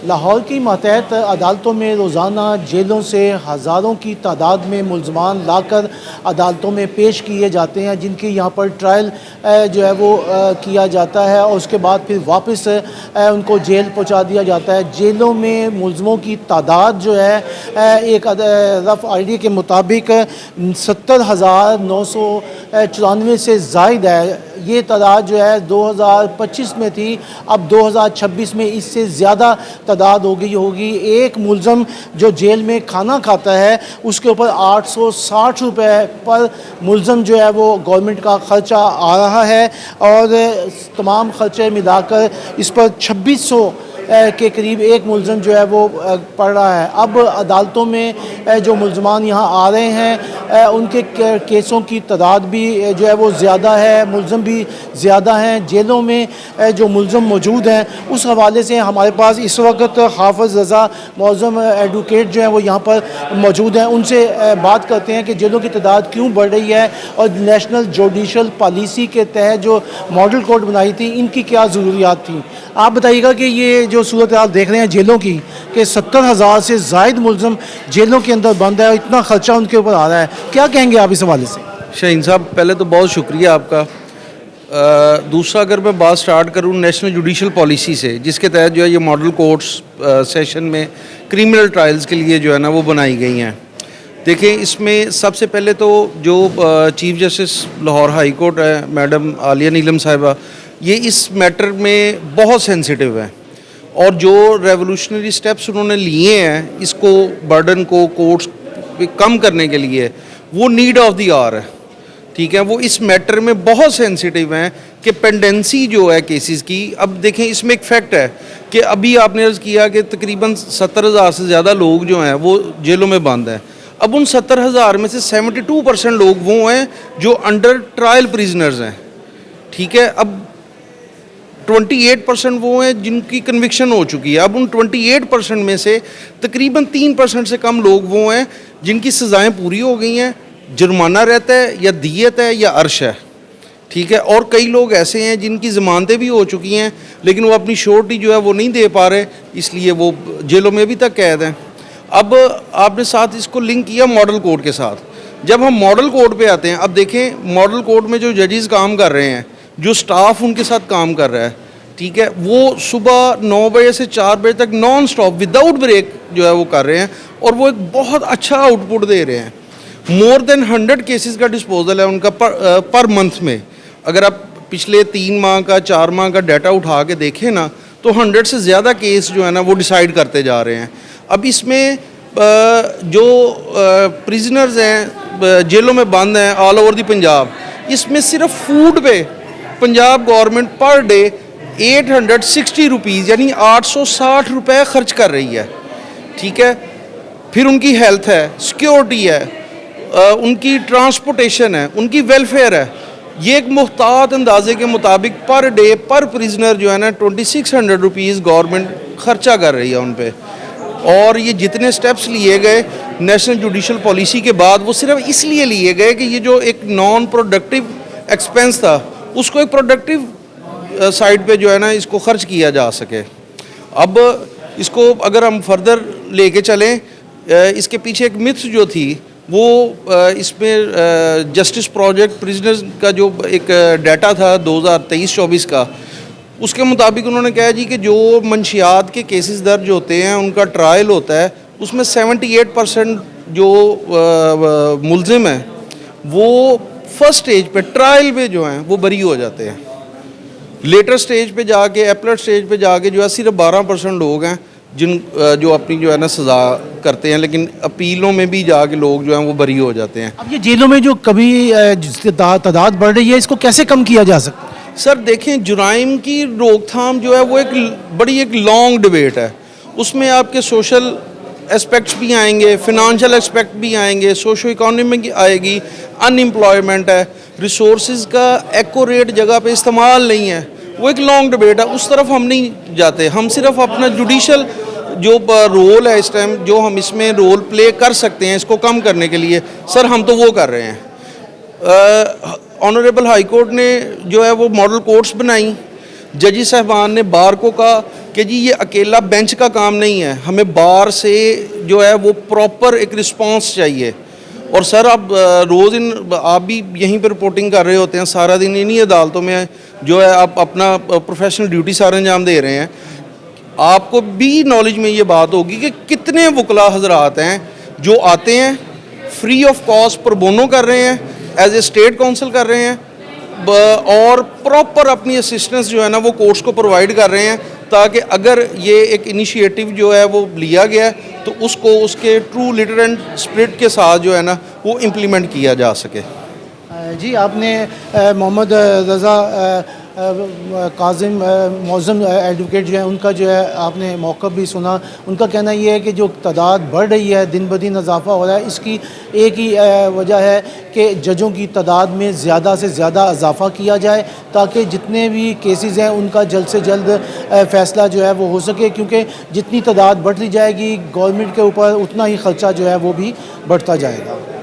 लाहौर की मातहत अदालतों में रोज़ाना जेलों से हज़ारों की तादाद में मुल्ज़मान लाकर अदालतों में पेश किए जाते हैं, जिनकी यहाँ पर ट्रायल जो है वो किया जाता है और उसके बाद फिर वापस उनको जेल पहुँचा दिया जाता है। जेलों में मुल्ज़मों की तादाद जो है एक रफ़ आईडी के मुताबिक 70,994 से ज़ायद है। ये तादाद जो है 2025 में थी, अब 2026 में इससे ज़्यादा तादाद होगी। एक मुल्ज़म जो जेल में खाना खाता है उसके ऊपर 860 रुपये पर मुल्ज़म जो है वो गवर्नमेंट का ख़र्चा आ रहा है और तमाम ख़र्चे मिलाकर इस पर 2600 के करीब एक मुल्ज़म जो है वो पड़ रहा है। अब अदालतों में जो मुल्ज़मान यहाँ आ रहे हैं उनके केसों की तादाद भी जो है वो ज़्यादा है, मुल्ज़म भी ज़्यादा हैं। जेलों में जो मुल्ज़म मौजूद हैं उस हवाले से हमारे पास इस वक्त हाफ़िज़ रज़ा मौज़म एडवोकेट जो हैं वो यहाँ पर मौजूद हैं। उनसे बात करते हैं कि जेलों की तादाद क्यों बढ़ रही है और नेशनल जुडिशल पॉलिसी के तहत जो मॉडल कोड बनाई थी इनकी क्या ज़रूरियात थी। आप बताइएगा कि ये जो सूरत हाल देख रहे हैं जेलों की कि 70,000 से ज़ायद मुल्ज़म जेलों के अंदर बंद है और इतना ख़र्चा उनके ऊपर आ रहा है, क्या कहेंगे आप इस हवाले से? शाहीन साहब, पहले तो बहुत शुक्रिया आपका। दूसरा, अगर मैं बात स्टार्ट करूँ नेशनल जुडिशल पॉलिसी से, जिसके तहत जो है ये मॉडल कोर्ट्स सेशन में क्रिमिनल ट्रायल्स के लिए जो है ना वो बनाई गई हैं। देखें, इसमें सबसे पहले तो जो chief justice Lahore high court है मैडम आलिया नीलम साहिबा, ये इस मैटर में बहुत सेंसिटिव है और जो रेवोल्यूशनरी स्टेप्स उन्होंने लिए हैं इसको बर्डन को कोर्ट्स पे कम करने के लिए, वो नीड ऑफ द आवर है। ठीक है, वो इस मैटर में बहुत सेंसिटिव हैं कि पेंडेंसी जो है केसेस की। अब देखें, इसमें एक फैक्ट है कि अभी आपने अर्ज़ किया कि तकरीबन 70,000 से ज़्यादा लोग जो हैं वो जेलों में बंद हैं। अब उन 70,000 में से 72% लोग वो हैं जो अंडर ट्रायल प्रिजनर्स हैं। ठीक है, अब 28% वो हैं जिनकी कन्विक्शन हो चुकी है। अब उन 28% में से तकरीबन 3% से कम लोग वो हैं जिनकी सज़ाएं पूरी हो गई हैं, जुर्माना रहता है या दियत है या अर्श है। ठीक है, और कई लोग ऐसे हैं जिनकी ज़मानतें भी हो चुकी हैं लेकिन वो अपनी श्योरिटी जो है वो नहीं दे पा रहे, इसलिए वो जेलों में अभी तक कैद हैं। अब आपने साथ इसको लिंक किया मॉडल कोड के साथ। जब हम मॉडल कोड पे आते हैं, अब देखें मॉडल कोड में जो जजेस काम कर रहे हैं, जो स्टाफ उनके साथ काम कर रहा है, ठीक है, वो सुबह 9 बजे से 4 बजे तक नॉन स्टॉप विदाउट ब्रेक जो है वो कर रहे हैं और वो एक बहुत अच्छा आउटपुट दे रहे हैं। मोर देन 100 केसेस का डिस्पोजल है उनका पर मंथ में। अगर आप पिछले 3 माह का 4 माह का डाटा उठा के देखें ना, तो 100 से ज़्यादा केस जो है ना वो डिसाइड करते जा रहे हैं। अब इसमें जो प्रिजनर्स हैं जेलों में बंद हैं ऑल ओवर दी पंजाब, इसमें सिर्फ फूड पे Punjab government per day 860 rupees यानी 860 रुपये खर्च कर रही है। ठीक है, फिर उनकी हेल्थ है, सिक्योरिटी है, उनकी ट्रांसपोर्टेशन है, उनकी वेलफेयर है। ये एक मुख्तात अंदाजे के मुताबिक पर डे पर प्रिजनर जो है ना 2600 रुपीज़ गवर्नमेंट खर्चा कर रही है उन पर। और ये जितने स्टेप्स लिए गए नेशनल जुडिशल पॉलिसी के बाद, वो सिर्फ इसलिए लिए गए कि ये जो एक नॉन प्रोडक्टिव एक्सपेंस था उसको एक प्रोडक्टिव साइड पे जो है ना इसको खर्च किया जा सके। अब इसको अगर हम फर्दर लेके चलें, इसके पीछे एक मिथ जो थी वो इसमें जस्टिस प्रोजेक्ट प्रिजनर्स का जो एक डाटा था 2023-24 का, उसके मुताबिक उन्होंने कहा जी कि जो मंशियात के केसेस दर्ज होते हैं उनका ट्रायल होता है, उसमें 78% जो मुल्ज़िम हैं वो फर्स्ट स्टेज पे ट्रायल पे जो हैं वो बरी हो जाते हैं। लेटर स्टेज पे जाके एपलेट स्टेज पे जाके जो है सिर्फ 12% लोग हैं जिन जो अपनी जो है ना सज़ा करते हैं, लेकिन अपीलों में भी जाके लोग जो हैं वो बरी हो जाते हैं। अब ये जेलों में जो कभी तादाद बढ़ रही है, इसको कैसे कम किया जा सकता है? सर देखें, जुराइम की रोकथाम जो है वो एक बड़ी एक लॉन्ग डिबेट है। उसमें आपके सोशल एस्पेक्ट्स भी आएंगे, फिनंशियल एस्पेक्ट भी आएंगे, सोशो इकोनॉमिक आएगी, अनएम्प्लॉयमेंट है, रिसोर्सेज का एक्यूरेट जगह पे इस्तेमाल नहीं है। वो एक लॉन्ग डिबेट है, उस तरफ हम नहीं जाते। हम सिर्फ अपना जुडिशल जो रोल है इस टाइम, जो हम इसमें रोल प्ले कर सकते हैं इसको कम करने के लिए, सर हम तो वो कर रहे हैं। ऑनरेबल हाई कोर्ट ने जो है वो मॉडल कोर्ट्स बनाई जजी साहबान ने बार को कहा कि जी ये अकेला बेंच का काम नहीं है, हमें बार से जो है वो प्रॉपर एक रिस्पांस चाहिए। और सर आप आप भी यहीं पर रिपोर्टिंग कर रहे होते हैं, सारा दिन इन्हीं अदालतों में जो है आप अपना प्रोफेशनल ड्यूटी सारे अंजाम दे रहे हैं। आपको भी नॉलेज में ये बात होगी कि कितने वकला हजरात हैं जो आते हैं फ्री ऑफ कॉस्ट पर बोनो कर रहे हैं, एज ए स्टेट काउंसिल कर रहे हैं, और प्रॉपर अपनी असिस्टेंस जो है ना वो कोर्ट्स को प्रोवाइड कर रहे हैं, ताकि अगर ये एक इनिशिएटिव जो है वो लिया गया है तो उसको उसके ट्रू लिटरेंट स्पिरिट के साथ जो है ना वो इम्प्लीमेंट किया जा सके। जी आपने मोहम्मद रज़ा काजिम मौज़म एडवोकेट जो है उनका जो है आपने मौक़िफ़ भी सुना। उनका कहना ये है कि जो तादाद बढ़ रही है, दिन ब दिन इजाफ़ा हो रहा है, इसकी एक ही वजह है कि जजों की तादाद में ज़्यादा से ज़्यादा इजाफ़ा किया जाए, ताकि जितने भी केसेस हैं उनका जल्द से जल्द फ़ैसला जो है वो हो सके, क्योंकि जितनी तादाद बढ़ती जाएगी गवर्नमेंट के ऊपर उतना ही ख़र्चा जो है वो भी बढ़ता जाएगा।